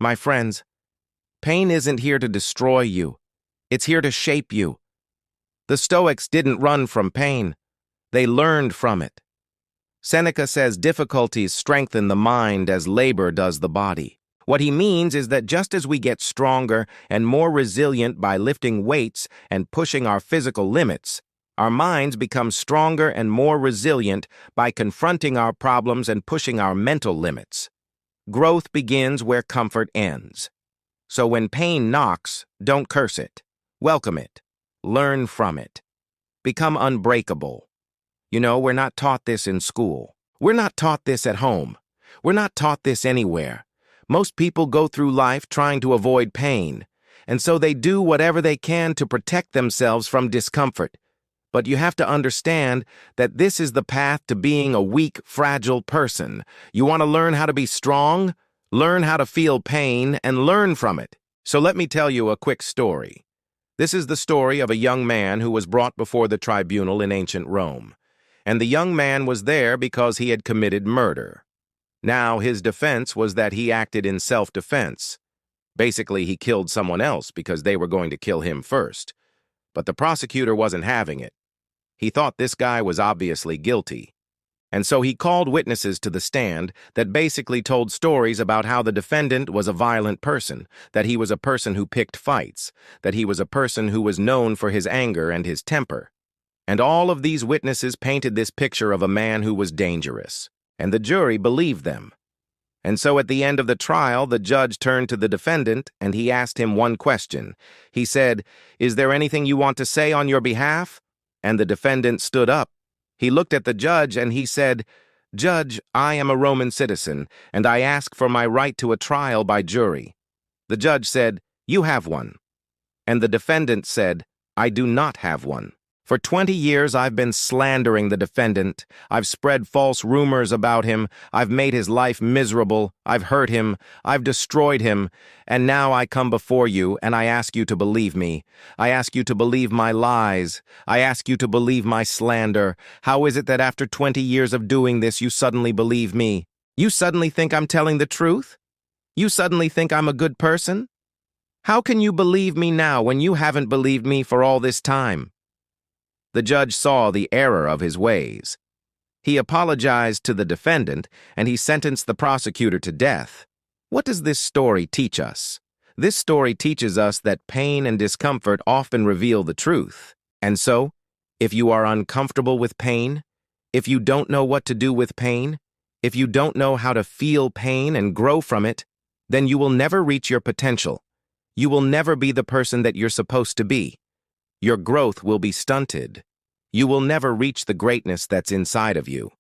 My friends, pain isn't here to destroy you. It's here to shape you. The Stoics didn't run from pain. They learned from it. Seneca says difficulties strengthen the mind as labor does the body. What he means is that just as we get stronger and more resilient by lifting weights and pushing our physical limits, our minds become stronger and more resilient by confronting our problems and pushing our mental limits. Growth begins where comfort ends. So when pain knocks, don't curse it. Welcome it. Learn from it. Become unbreakable. You know, we're not taught this in school. We're not taught this at home. We're not taught this anywhere. Most people go through life trying to avoid pain, and so they do whatever they can to protect themselves from discomfort. But you have to understand that this is the path to being a weak, fragile person. You want to learn how to be strong, learn how to feel pain, and learn from it. So let me tell you a quick story. This is the story of a young man who was brought before the tribunal in ancient Rome. And the young man was there because he had committed murder. Now, his defense was that he acted in self-defense. Basically, he killed someone else because they were going to kill him first. But the prosecutor wasn't having it. He thought this guy was obviously guilty. And so he called witnesses to the stand that basically told stories about how the defendant was a violent person, that he was a person who picked fights, that he was a person who was known for his anger and his temper. And all of these witnesses painted this picture of a man who was dangerous, and the jury believed them. And so at the end of the trial, the judge turned to the defendant and he asked him one question. He said, "Is there anything you want to say on your behalf?" And the defendant stood up. He looked at the judge and he said, "Judge, I am a Roman citizen, and I ask for my right to a trial by jury." The judge said, "You have one." And the defendant said, "I do not have one. For 20 years, I've been slandering the defendant. I've spread false rumors about him. I've made his life miserable. I've hurt him. I've destroyed him. And now I come before you, and I ask you to believe me. I ask you to believe my lies. I ask you to believe my slander. How is it that after 20 years of doing this, you suddenly believe me? You suddenly think I'm telling the truth? You suddenly think I'm a good person? How can you believe me now when you haven't believed me for all this time?" The judge saw the error of his ways. He apologized to the defendant, and he sentenced the prosecutor to death. What does this story teach us? This story teaches us that pain and discomfort often reveal the truth. And so, if you are uncomfortable with pain, if you don't know what to do with pain, if you don't know how to feel pain and grow from it, then you will never reach your potential. You will never be the person that you're supposed to be. Your growth will be stunted. You will never reach the greatness that's inside of you.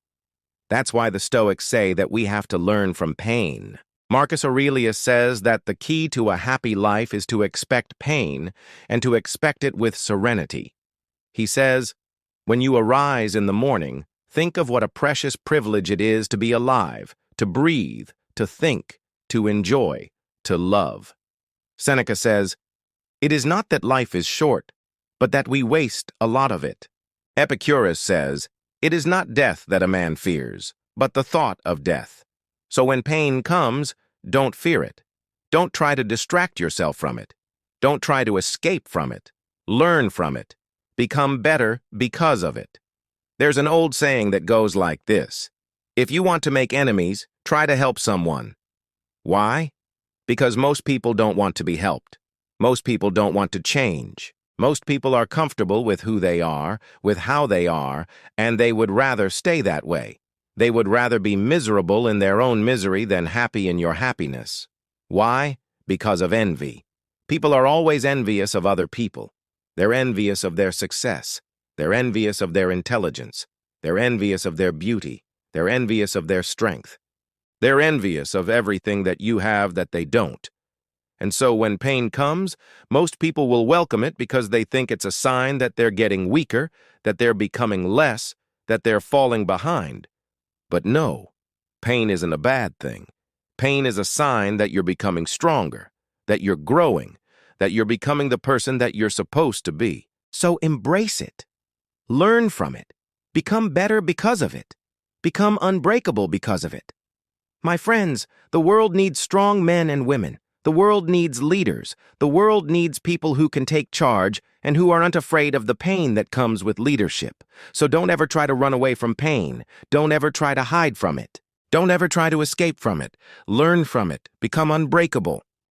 That's why the Stoics say that we have to learn from pain. Marcus Aurelius says that the key to a happy life is to expect pain and to expect it with serenity. He says, "When you arise in the morning, think of what a precious privilege it is to be alive, to breathe, to think, to enjoy, to love." Seneca says, "It is not that life is short, but that we waste a lot of it." Epictetus says, "It is not death that a man fears, but the thought of death." So when pain comes, don't fear it. Don't try to distract yourself from it. Don't try to escape from it. Learn from it. Become better because of it. There's an old saying that goes like this: if you want to make enemies, try to help someone. Why? Because most people don't want to be helped. Most people don't want to change. Most people are comfortable with who they are, with how they are, and they would rather stay that way. They would rather be miserable in their own misery than happy in your happiness. Why? Because of envy. People are always envious of other people. They're envious of their success. They're envious of their intelligence. They're envious of their beauty. They're envious of their strength. They're envious of everything that you have that they don't. And so when pain comes, most people will welcome it because they think it's a sign that they're getting weaker, that they're becoming less, that they're falling behind. But no, pain isn't a bad thing. Pain is a sign that you're becoming stronger, that you're growing, that you're becoming the person that you're supposed to be. So embrace it. Learn from it. Become better because of it. Become unbreakable because of it. My friends, the world needs strong men and women The world needs leaders. The world needs people who can take charge and who aren't afraid of the pain that comes with leadership. So don't ever try to run away from pain. Don't ever try to hide from it. Don't ever try to escape from it. Learn from it. Become unbreakable.